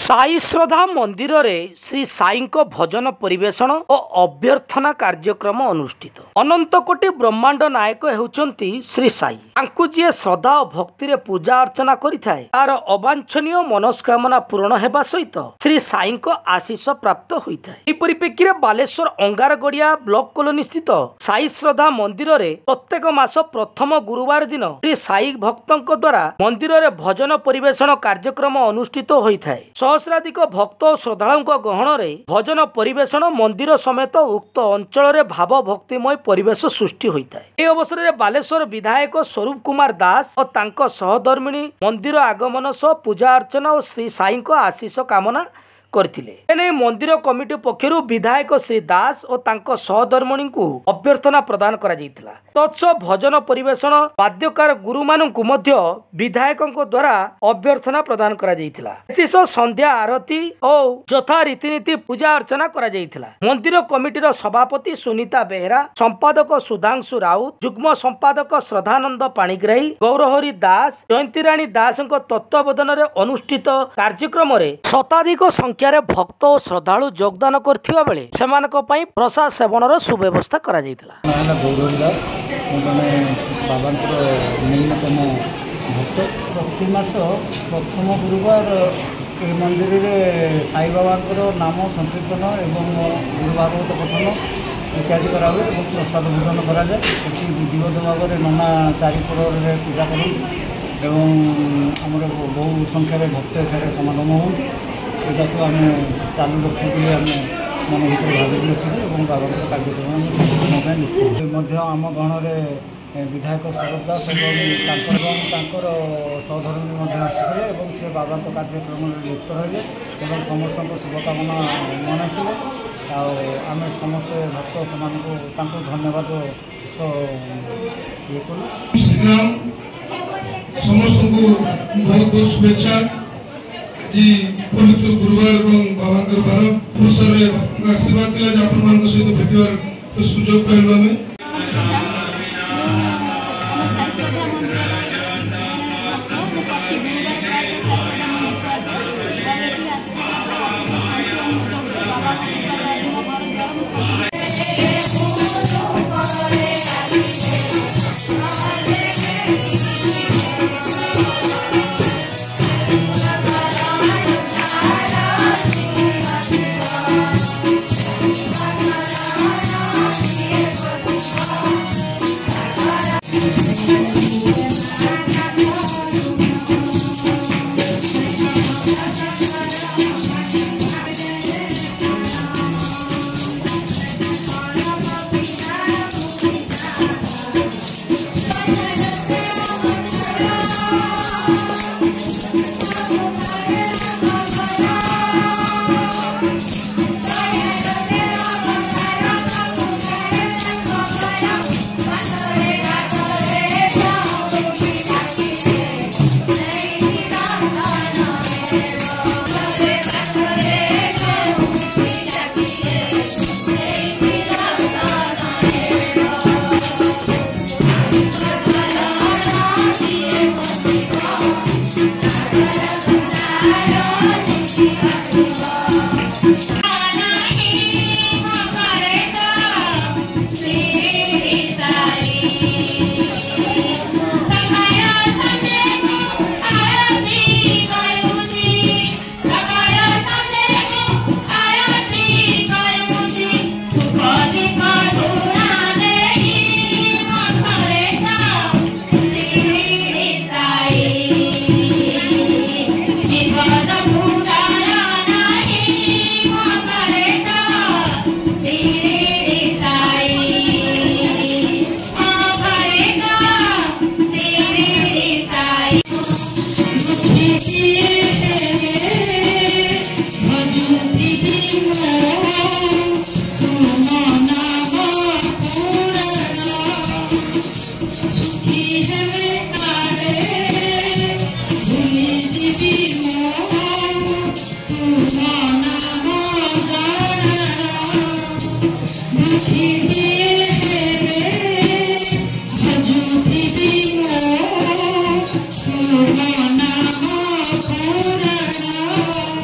साई श्रद्धा मंदिर रे श्री साई भजन परिवेषण और अभ्यर्थना कार्यक्रम अनुष्ठित। अनंत कोटि ब्रह्मांड नायक होउचंती श्री साई। तांकु जे श्रद्धा और भक्ति रे पूजा अर्चना करिथाय तार अवांछनीय मनस्कामना पूर्ण हेबा सहित श्री साई आशीष प्राप्त होइथाय। एही परिप्रेक्षी रे बालेश्वर अंगारगड़िया ब्लॉक कॉलोनी स्थित साई श्रद्धा मंदिर रे प्रत्येक मास प्रथम गुरुवार दिन श्री साई भक्तों द्वारा मंदिर रे भजन परिवेषण कार्यक्रम अनुष्ठित होइथाय। सहस्राधिक भक्त और श्रद्धालुओं गहन रे भजन परिवेषण मंदिर समेत उक्त अंचल रे भाव भक्तिमय परिवेश सृष्टि होता है। यह अवसर में बालेश्वर विधायक स्वरूप कुमार दास और तांको सहधर्मिणी मंदिर आगमन सह पूजा अर्चना और श्री साई आशीष कामना करथिले। एने मंदिर कमिटी पक्षरु विधायक श्री दास और तांको सहधर्मिणी को अभ्यर्थना प्रदान करा जायतिला। तत्स भजन परिवेषण वाद्यकार गुरु मानकु मध्य विधायकों द्वारा अभ्यर्थना प्रदान करा जायतिला। एतिस संध्या आरती और यथा रीतिनीति पूजा अर्चना करा जायतिला। मंदिर कमिटीर सभापति सुनीता बेहरा, संपादक सुधांशु राउत, जुग्म संपादक श्रद्धानंद पाणिग्राही, गौरहरि दास, जयंतीराणी दास तत्वावधान रे अनुष्ठित कार्यक्रम रे शताधिक संख्यार भक्त और श्रद्धालु योगदान करथिबा बेले सेमानक पई प्रसाद सेवनर सुव्यवस्था करा जायतिला। जड़े बाबांकर न्यूनतम भक्त प्रतिमास प्रथम गुरुवार ये मंदिर में साई बाबांकर नाम संकीर्तन एवं गुरु भागवत कथन इत्यादि करा हुए और प्रसाद भोजन कराए। विधिवत भाव में नना चारिपड़ पूजा कर आमर बहु संख्यार भक्त एठार समागम होती। यहाँ को आम चालू रखी आम मन भर भावी रखीचे और बाबा कार्यक्रम आम गहन विधायक स्वरूप दास सहधर्मी आसते से बाबा कार्यक्रम लिप्त रही और समस्त शुभकामना मनाइले। आम समस्त भक्त से धन्यवाद ये कलु। समस्त को बहुत बहुत शुभेच्छा। आज पवित्र गुरुवार और बाबा बार आशीर्वाद थिला जे आपण मान सहित भेटवार सुजोग पाइलु। आमे Thank you.